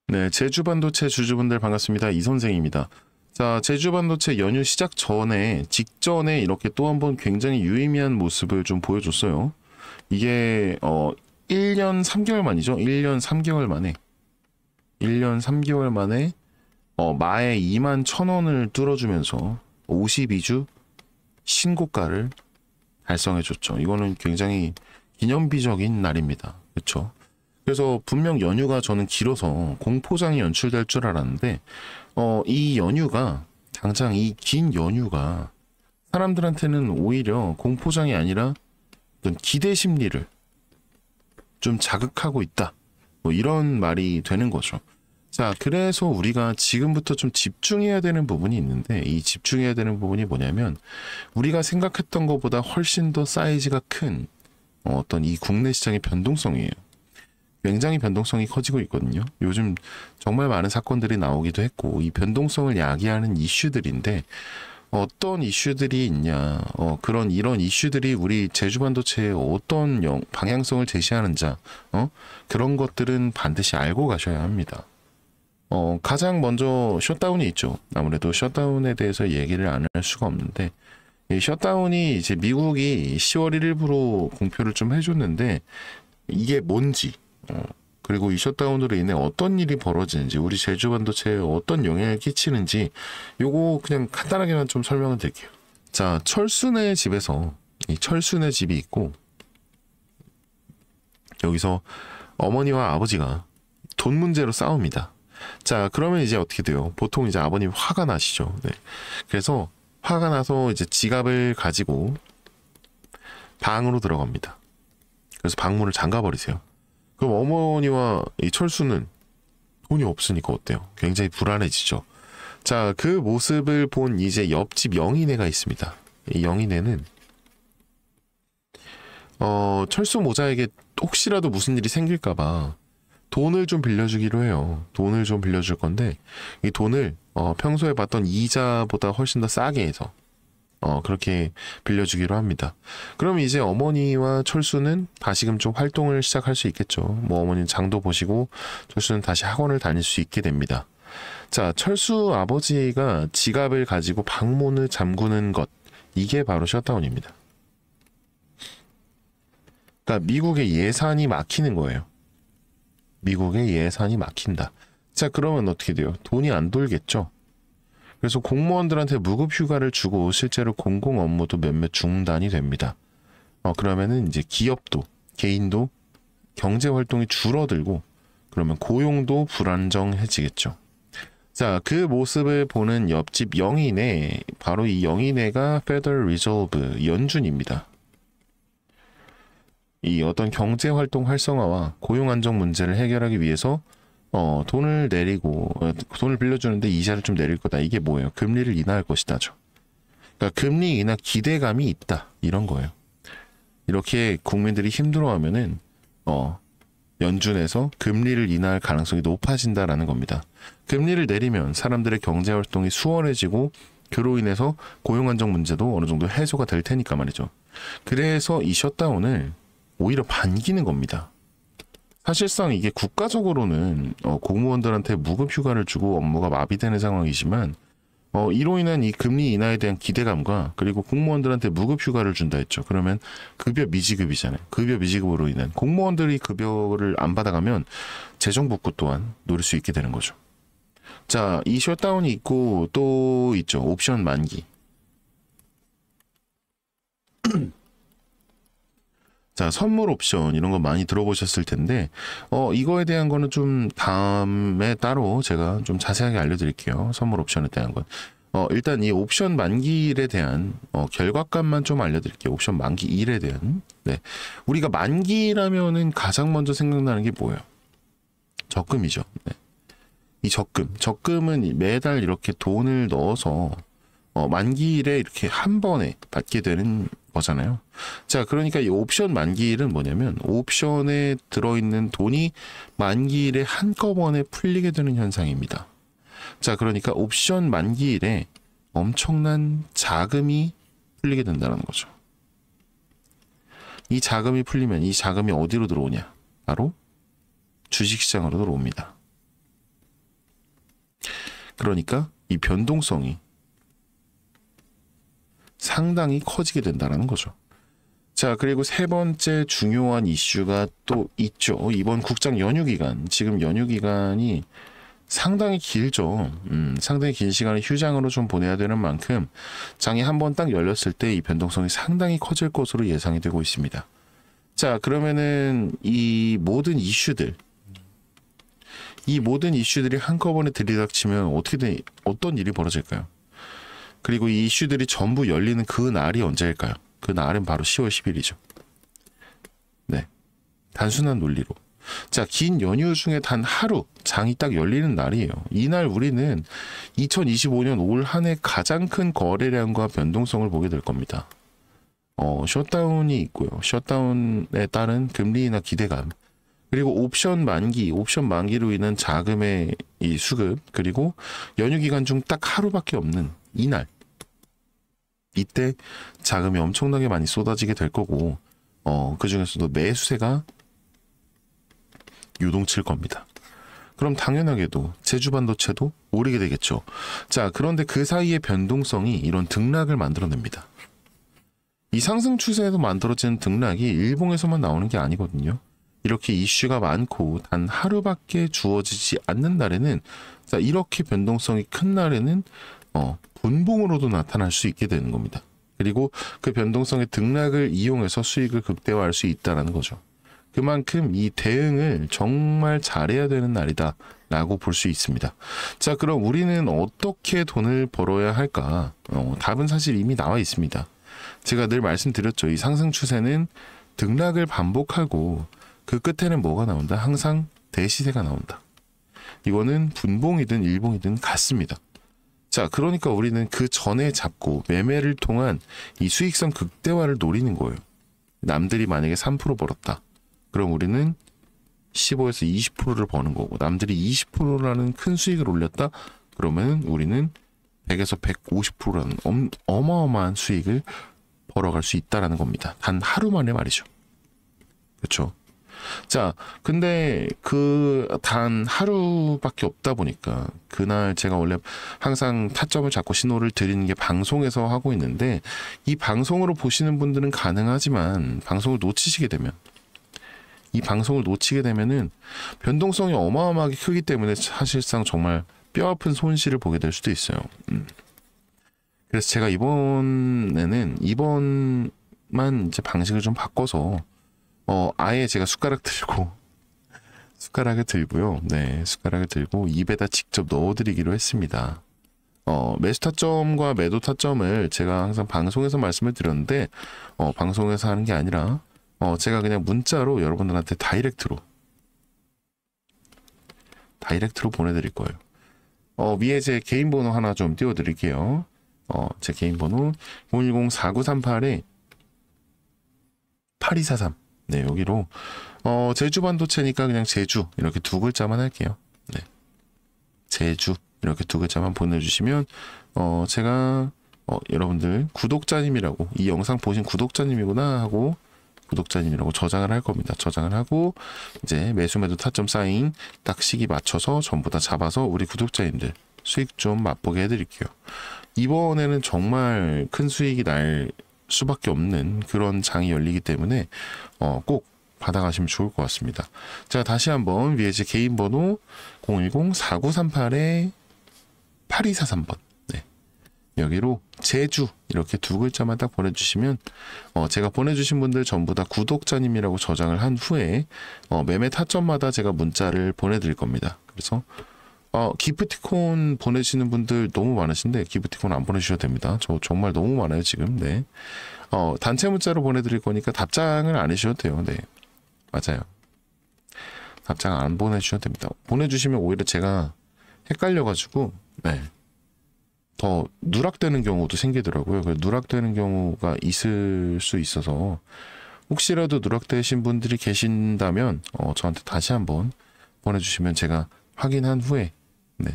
네, 제주반도체 주주분들 반갑습니다. 이 선생입니다. 자, 제주반도체 연휴 시작 직전에 이렇게 또 한 번 굉장히 유의미한 모습을 좀 보여줬어요. 이게 1년 3개월 만이죠. 1년 3개월 만에 마에 21,000원을 뚫어주면서 52주 신고가를 달성해줬죠. 이거는 굉장히 기념비적인 날입니다. 그렇죠? 그래서 분명 연휴가 저는 길어서 공포장이 연출될 줄 알았는데 이 연휴가 당장 이 긴 연휴가 사람들한테는 오히려 공포장이 아니라 어떤 기대 심리를 좀 자극하고 있다. 뭐 이런 말이 되는 거죠. 자, 그래서 우리가 지금부터 좀 집중해야 되는 부분이 있는데 이 집중해야 되는 부분이 뭐냐면 우리가 생각했던 것보다 훨씬 더 사이즈가 큰 어떤 이 국내 시장의 변동성이에요. 굉장히 변동성이 커지고 있거든요. 요즘 정말 많은 사건들이 나오기도 했고 이 변동성을 야기하는 이슈들인데 어떤 이슈들이 있냐, 이런 이슈들이 우리 제주반도체에 어떤 방향성을 제시하는지 그런 것들은 반드시 알고 가셔야 합니다. 가장 먼저 셧다운이 있죠. 아무래도 셧다운에 대해서 얘기를 안 할 수가 없는데 이 셧다운이 이제 미국이 10월 1일부로 공표를 좀 해줬는데 이게 뭔지 그리고 이 셧다운으로 인해 어떤 일이 벌어지는지 우리 제주반도체에 어떤 영향을 끼치는지 요거 그냥 간단하게만 좀 설명을 드릴게요. 자, 철순의 집에서 이 철순의 집이 있고 여기서 어머니와 아버지가 돈 문제로 싸웁니다. 자, 그러면 이제 어떻게 돼요? 보통 이제 아버님 화가 나시죠. 네. 그래서 화가 나서 이제 지갑을 가지고 방으로 들어갑니다. 그래서 방문을 잠가버리세요. 그럼 어머니와 이 철수는 돈이 없으니까 어때요? 굉장히 불안해지죠. 자, 그 모습을 본 이제 옆집 영희네가 있습니다. 이 영희네는 철수 모자에게 혹시라도 무슨 일이 생길까봐 돈을 좀 빌려주기로 해요. 돈을 좀 빌려줄 건데 이 돈을 평소에 받던 이자보다 훨씬 더 싸게 해서 그렇게 빌려주기로 합니다. 그럼 이제 어머니와 철수는 다시금 좀 활동을 시작할 수 있겠죠. 뭐 어머니는 장도 보시고 철수는 다시 학원을 다닐 수 있게 됩니다. 자, 철수 아버지가 지갑을 가지고 방문을 잠그는 것, 이게 바로 셧다운입니다. 그러니까 미국의 예산이 막히는 거예요. 미국의 예산이 막힌다. 자, 그러면 어떻게 돼요? 돈이 안 돌겠죠. 그래서 공무원들한테 무급 휴가를 주고 실제로 공공 업무도 몇몇 중단이 됩니다. 그러면은 이제 기업도 개인도 경제 활동이 줄어들고 그러면 고용도 불안정해지겠죠. 자, 그 모습을 보는 옆집 영희네, 바로 이 영희네가 Federal Reserve 연준입니다. 이 어떤 경제 활동 활성화와 고용 안정 문제를 해결하기 위해서 돈을 내리고 돈을 빌려주는데 이자를 좀 내릴 거다. 이게 뭐예요? 금리를 인하할 것이다죠. 그러니까 금리 인하 기대감이 있다. 이런 거예요. 이렇게 국민들이 힘들어하면은 연준에서 금리를 인하할 가능성이 높아진다라는 겁니다. 금리를 내리면 사람들의 경제 활동이 수월해지고 그로 인해서 고용 안정 문제도 어느 정도 해소가 될 테니까 말이죠. 그래서 이 셧다운을 오히려 반기는 겁니다. 사실상 이게 국가적으로는 공무원들한테 무급 휴가를 주고 업무가 마비되는 상황이지만 이로 인한 이 금리 인하에 대한 기대감과 그리고 공무원들한테 무급 휴가를 준다 했죠. 그러면 급여 미지급이잖아요. 급여 미지급으로 인한 공무원들이 급여를 안 받아가면 재정 복구 또한 노릴 수 있게 되는 거죠. 자, 이 셧다운이 있고 또 있죠. 옵션 만기. 자, 선물 옵션 이런 거 많이 들어보셨을 텐데 이거에 대한 거는 좀 다음에 따로 제가 좀 자세하게 알려드릴게요. 선물 옵션에 대한 건. 일단 이 옵션 만기일에 대한 결과값만 좀 알려드릴게요. 옵션 만기일에 대한. 네, 우리가 만기라면은 가장 먼저 생각나는 게 뭐예요? 적금이죠. 네. 이 적금은 매달 이렇게 돈을 넣어서 만기일에 이렇게 한 번에 받게 되는 거잖아요. 자, 그러니까 이 옵션 만기일은 뭐냐면 옵션에 들어있는 돈이 만기일에 한꺼번에 풀리게 되는 현상입니다. 자, 그러니까 옵션 만기일에 엄청난 자금이 풀리게 된다는 거죠. 이 자금이 풀리면 이 자금이 어디로 들어오냐? 바로 주식시장으로 들어옵니다. 그러니까 이 변동성이 상당히 커지게 된다는 거죠. 자, 그리고 세 번째 중요한 이슈가 또 있죠. 이번 국장 연휴 기간, 지금 연휴 기간이 상당히 길죠. 상당히 긴 시간을 휴장으로 좀 보내야 되는 만큼 장이 한번 딱 열렸을 때 이 변동성이 상당히 커질 것으로 예상이 되고 있습니다. 자, 그러면은 이 모든 이슈들이 한꺼번에 들이닥치면 어떤 일이 벌어질까요? 그리고 이 이슈들이 전부 열리는 그 날이 언제일까요? 그 날은 바로 10월 10일이죠. 네. 단순한 논리로. 자, 긴 연휴 중에 단 하루 장이 딱 열리는 날이에요. 이날 우리는 2025년 올 한 해 가장 큰 거래량과 변동성을 보게 될 겁니다. 셧다운이 있고요. 셧다운에 따른 금리나 기대감, 그리고 옵션 만기로 인한 자금의 이 수급, 그리고 연휴 기간 중 딱 하루밖에 없는 이날, 이때 자금이 엄청나게 많이 쏟아지게 될 거고, 그 중에서도 매수세가 유동칠 겁니다. 그럼 당연하게도 제주반도체도 오르게 되겠죠. 자, 그런데 그 사이의 변동성이 이런 등락을 만들어냅니다. 이 상승 추세에서 만들어진 등락이 일봉에서만 나오는 게 아니거든요. 이렇게 이슈가 많고 단 하루밖에 주어지지 않는 날에는, 자, 이렇게 변동성이 큰 날에는 분봉으로도 나타날 수 있게 되는 겁니다. 그리고 그 변동성의 등락을 이용해서 수익을 극대화할 수 있다는 거죠. 그만큼 이 대응을 정말 잘해야 되는 날이다 라고 볼 수 있습니다. 자, 그럼 우리는 어떻게 돈을 벌어야 할까? 답은 사실 이미 나와 있습니다. 제가 늘 말씀드렸죠. 이 상승 추세는 등락을 반복하고 그 끝에는 뭐가 나온다? 항상 대시세가 나온다. 이거는 분봉이든 일봉이든 같습니다. 자, 그러니까 우리는 그 전에 잡고 매매를 통한 이 수익성 극대화를 노리는 거예요. 남들이 만약에 3% 벌었다. 그럼 우리는 15에서 20%를 버는 거고, 남들이 20%라는 큰 수익을 올렸다. 그러면 우리는 100에서 150%라는 어마어마한 수익을 벌어갈 수 있다라는 겁니다. 단 하루 만에 말이죠. 그렇죠? 자, 근데 그 단 하루밖에 없다 보니까 그날 제가 원래 항상 타점을 잡고 신호를 드리는 게 방송에서 하고 있는데, 이 방송으로 보시는 분들은 가능하지만 방송을 놓치게 되면은 변동성이 어마어마하게 크기 때문에 사실상 정말 뼈아픈 손실을 보게 될 수도 있어요. 그래서 제가 이번만 이제 방식을 좀 바꿔서 아예 제가 숟가락을 들고요. 네, 숟가락을 들고 입에다 직접 넣어드리기로 했습니다. 매수 타점과 매도 타점을 제가 항상 방송에서 말씀을 드렸는데, 방송에서 하는 게 아니라 제가 그냥 문자로 여러분들한테 다이렉트로 보내드릴 거예요. 위에 제 개인 번호 하나 좀 띄워드릴게요. 제 개인 번호 010-4938-8243. 네, 여기로 제주 반도체니까 그냥 제주 이렇게 두 글자만 할게요. 네, 제주 이렇게 두 글자만 보내주시면 제가 여러분들 구독자님이라고, 이 영상 보신 구독자님이구나 하고 구독자님이라고 저장을 할 겁니다. 저장을 하고 이제 매수 매도 타점 사인 딱 시기 맞춰서 전부 다 잡아서 우리 구독자님들 수익 좀 맛보게 해드릴게요. 이번에는 정말 큰 수익이 날 수밖에 없는 그런 장이 열리기 때문에 꼭 받아가시면 좋을 것 같습니다. 자, 다시 한번 위에 제 개인 번호 010-4938-8243번. 네, 여기로 제주 이렇게 두 글자만 딱 보내주시면 제가 보내주신 분들 전부 다 구독자님이라고 저장을 한 후에 매매 타점마다 제가 문자를 보내드릴 겁니다. 그래서 기프티콘 보내시는 분들 너무 많으신데 기프티콘 안 보내주셔도 됩니다. 저 정말 너무 많아요 지금. 네, 단체 문자로 보내드릴 거니까 답장을 안 해주셔도 돼요. 네, 맞아요. 답장 안 보내주셔도 됩니다. 보내주시면 오히려 제가 헷갈려가지고 더 누락되는 경우도 생기더라고요. 누락되는 경우가 있을 수 있어서 혹시라도 누락되신 분들이 계신다면 저한테 다시 한번 보내주시면 제가 확인한 후에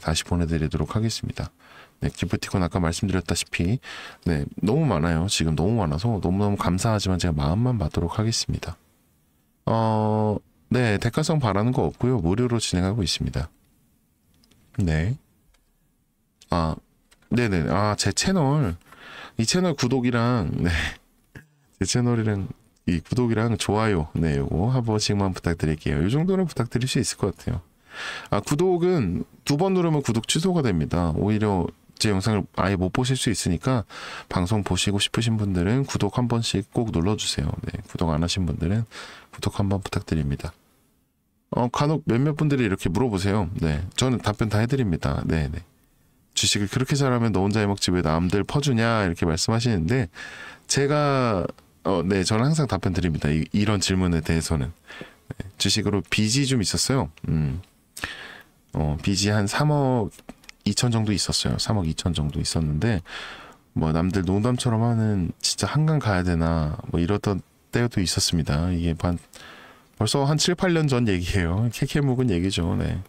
다시 보내드리도록 하겠습니다. 네, 기프티콘 아까 말씀드렸다시피 너무 많아요. 지금 너무 많아서 너무너무 감사하지만 제가 마음만 받도록 하겠습니다. 대가성 바라는 거 없고요. 무료로 진행하고 있습니다. 네. 아, 네네. 아, 제 채널, 이 채널 구독이랑, 네. 제 채널이랑, 이 구독이랑 좋아요, 네, 요거 한 번씩만 부탁드릴게요. 이 정도는 부탁드릴 수 있을 것 같아요. 아, 구독은 2번 누르면 구독 취소가 됩니다. 오히려 제 영상을 아예 못 보실 수 있으니까 방송 보시고 싶으신 분들은 구독 한 번씩 꼭 눌러주세요. 네, 구독 안 하신 분들은 구독 한번 부탁드립니다. 간혹 몇몇 분들이 이렇게 물어보세요. 네, 저는 답변 다 해드립니다. 네, 네. 주식을 그렇게 잘하면 너 혼자 해먹지 왜 남들 퍼주냐 이렇게 말씀하시는데 제가 네, 저는 항상 답변 드립니다. 이런 질문에 대해서는. 네, 주식으로 빚이 좀 있었어요. 빚이 한 3억 2천 정도 있었어요. 3억 2천 정도 있었는데 뭐 남들 농담처럼 하는 진짜 한강 가야 되나 뭐 이러던 때도 있었습니다. 이게 벌써 한 7, 8년 전 얘기예요. 캐캐 묵은 얘기죠. 네.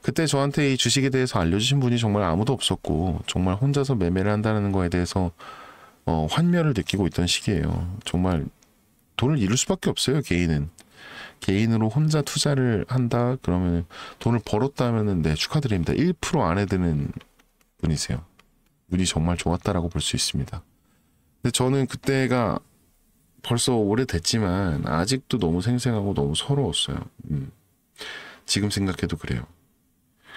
그때 저한테 이 주식에 대해서 알려주신 분이 정말 아무도 없었고 정말 혼자서 매매를 한다는 거에 대해서 환멸을 느끼고 있던 시기예요. 정말 돈을 잃을 수밖에 없어요. 개인으로 혼자 투자를 한다 그러면 돈을 벌었다면은 네, 축하드립니다. 1% 안에 드는 분이세요. 운이 정말 좋았다라고 볼 수 있습니다. 근데 저는 그때가 벌써 오래됐지만 아직도 너무 생생하고 너무 서러웠어요. 지금 생각해도 그래요.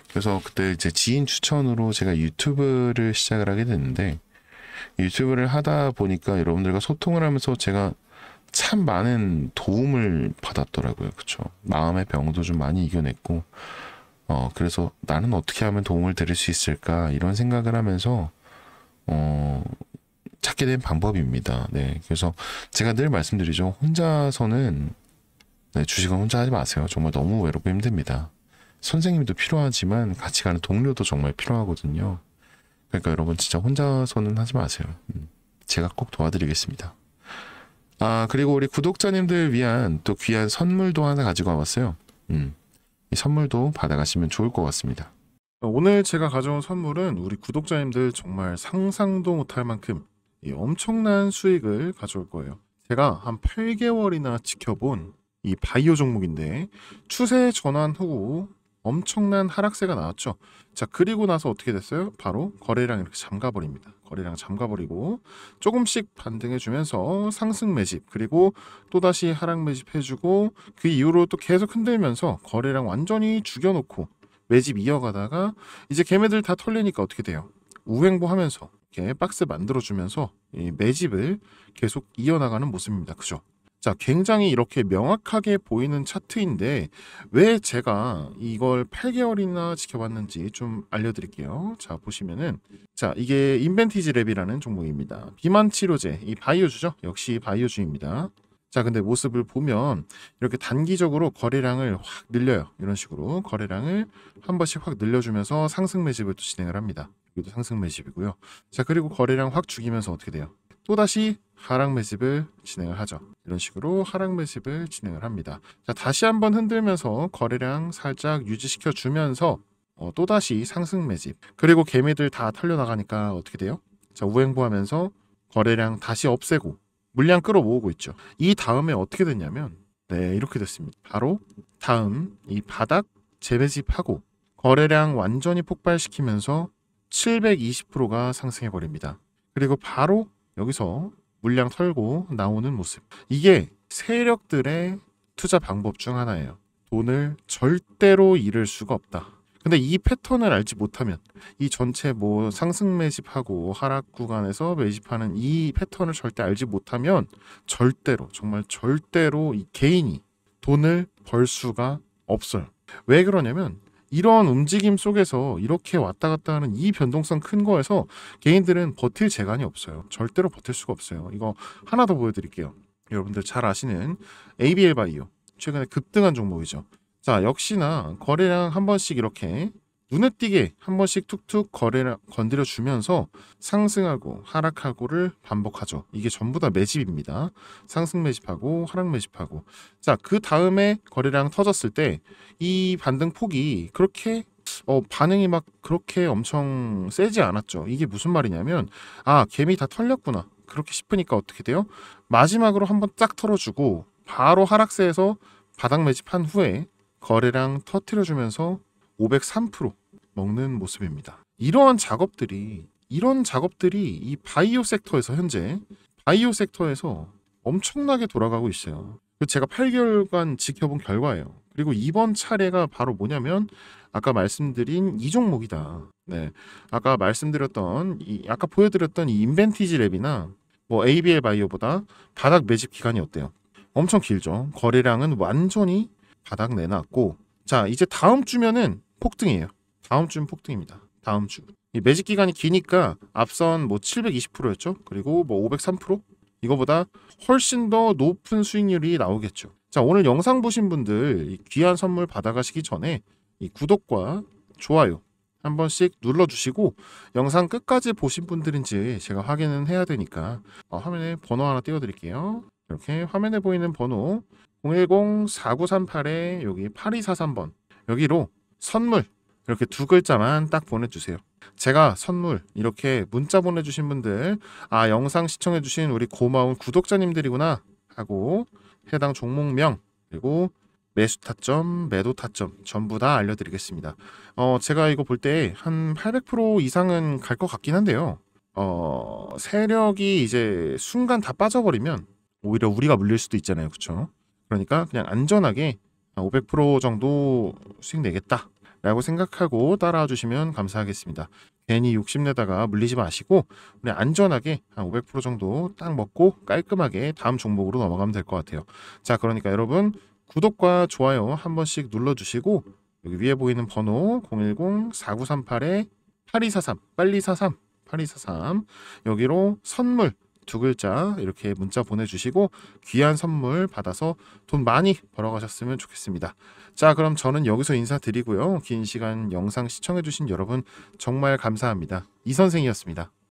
그래서 그때 이제 지인 추천으로 제가 유튜브를 시작을 하게 됐는데 유튜브를 하다 보니까 여러분들과 소통을 하면서 제가 참 많은 도움을 받았더라고요. 그쵸? 마음의 병도 좀 많이 이겨냈고, 그래서 나는 어떻게 하면 도움을 드릴 수 있을까, 이런 생각을 하면서, 찾게 된 방법입니다. 네. 그래서 제가 늘 말씀드리죠. 혼자서는, 네, 주식은 혼자 하지 마세요. 정말 너무 외롭고 힘듭니다. 선생님도 필요하지만 같이 가는 동료도 정말 필요하거든요. 그러니까 여러분 진짜 혼자서는 하지 마세요. 제가 꼭 도와드리겠습니다. 아, 그리고 우리 구독자님들 위한 또 귀한 선물도 하나 가지고 와봤어요. 이 선물도 받아가시면 좋을 것 같습니다. 오늘 제가 가져온 선물은 우리 구독자님들 정말 상상도 못할 만큼 이 엄청난 수익을 가져올 거예요. 제가 한 8개월이나 지켜본 이 바이오 종목인데 추세 전환 후 엄청난 하락세가 나왔죠. 자, 그리고 나서 어떻게 됐어요? 바로 거래량 이렇게 잠가버립니다. 거래량 잠가버리고 조금씩 반등해주면서 상승 매집 그리고 또다시 하락 매집해주고 그 이후로 또 계속 흔들면서 거래량 완전히 죽여놓고 매집 이어가다가 이제 걔네들 다 털리니까 어떻게 돼요? 우행보하면서 이렇게 박스 만들어주면서 이 매집을 계속 이어나가는 모습입니다. 그죠? 자, 굉장히 이렇게 명확하게 보이는 차트인데 왜 제가 이걸 8개월이나 지켜봤는지 좀 알려드릴게요. 자, 보시면은 자, 이게 인벤티지 랩이라는 종목입니다. 비만 치료제, 이 바이오주죠. 역시 바이오주입니다. 자, 근데 모습을 보면 이렇게 단기적으로 거래량을 확 늘려요. 이런 식으로 거래량을 한 번씩 확 늘려주면서 상승 매집을 또 진행을 합니다. 여기도 상승 매집이고요. 자, 그리고 거래량 확 죽이면서 어떻게 돼요? 또다시 하락 매집을 진행을 하죠. 이런 식으로 하락 매집을 진행을 합니다. 자, 다시 한번 흔들면서 거래량 살짝 유지시켜 주면서 또다시 상승 매집. 그리고 개미들 다 털려나가니까 어떻게 돼요? 자, 우행보하면서 거래량 다시 없애고 물량 끌어모으고 있죠. 이 다음에 어떻게 됐냐면 네, 이렇게 됐습니다. 바로 다음 이 바닥 재매집하고 거래량 완전히 폭발시키면서 720%가 상승해 버립니다. 그리고 바로 여기서 물량 털고 나오는 모습. 이게 세력들의 투자 방법 중 하나예요. 돈을 절대로 잃을 수가 없다. 근데 이 패턴을 알지 못하면 이 전체 뭐 상승 매집하고 하락 구간에서 매집하는 이 패턴을 절대 알지 못하면 절대로 정말 절대로 이 개인이 돈을 벌 수가 없어요. 왜 그러냐면 이런 움직임 속에서 이렇게 왔다 갔다 하는 이 변동성 큰 거에서 개인들은 버틸 재간이 없어요. 절대로 버틸 수가 없어요. 이거 하나 더 보여드릴게요. 여러분들 잘 아시는 ABL 바이오. 최근에 급등한 종목이죠. 자, 역시나 거래량 한 번씩 이렇게 눈에 띄게 한 번씩 툭툭 거래량 건드려 주면서 상승하고 하락하고를 반복하죠. 이게 전부 다 매집입니다. 상승 매집하고 하락 매집하고. 자, 그 다음에 거래량 터졌을 때 이 반등 폭이 그렇게 반응이 막 그렇게 엄청 세지 않았죠. 이게 무슨 말이냐면 아, 개미 다 털렸구나. 그렇게 싶으니까 어떻게 돼요? 마지막으로 한번 딱 털어주고 바로 하락세에서 바닥 매집한 후에 거래량 터트려주면서 503% 먹는 모습입니다. 이런 작업들이 이 바이오 섹터에서 현재 바이오 섹터에서 엄청나게 돌아가고 있어요. 제가 8개월간 지켜본 결과예요. 그리고 이번 차례가 바로 뭐냐면 아까 말씀드린 이 종목이다. 네, 아까 말씀드렸던 아까 보여드렸던 이 인벤티지 랩이나 뭐 ABL 바이오보다 바닥 매집 기간이 어때요? 엄청 길죠. 거래량은 완전히 바닥 내놨고, 자 이제 다음 주면은 폭등이에요. 다음 주는 폭등입니다. 다음 주. 이 매집 기간이 기니까 앞선 뭐 720%였죠. 그리고 뭐 503% 이거보다 훨씬 더 높은 수익률이 나오겠죠. 자, 오늘 영상 보신 분들 이 귀한 선물 받아가시기 전에 이 구독과 좋아요 한 번씩 눌러주시고, 영상 끝까지 보신 분들인지 제가 확인은 해야 되니까 화면에 번호 하나 띄워드릴게요. 이렇게 화면에 보이는 번호 010-4938에 여기 8243번 여기로 선물 이렇게 두 글자만 딱 보내주세요. 제가 선물 이렇게 문자 보내주신 분들, 아 영상 시청해주신 우리 고마운 구독자님들이구나 하고 해당 종목명 그리고 매수 타점, 매도 타점 전부 다 알려드리겠습니다. 제가 이거 볼 때 한 800% 이상은 갈 것 같긴 한데요. 세력이 이제 순간 다 빠져버리면 오히려 우리가 물릴 수도 있잖아요, 그렇죠? 그러니까 그냥 안전하게 500% 정도 수익 내겠다 라고 생각하고 따라와 주시면 감사하겠습니다. 괜히 욕심내다가 물리지 마시고 그냥 안전하게 한 500% 정도 딱 먹고 깔끔하게 다음 종목으로 넘어가면 될 것 같아요. 자, 그러니까 여러분 구독과 좋아요 한 번씩 눌러주시고 여기 위에 보이는 번호 010-4938-8243 빨리 43 8243 여기로 선물 두 글자 이렇게 문자 보내주시고 귀한 선물 받아서 돈 많이 벌어가셨으면 좋겠습니다. 자, 그럼 저는 여기서 인사드리고요. 긴 시간 영상 시청해주신 여러분 정말 감사합니다. 이 선생이었습니다.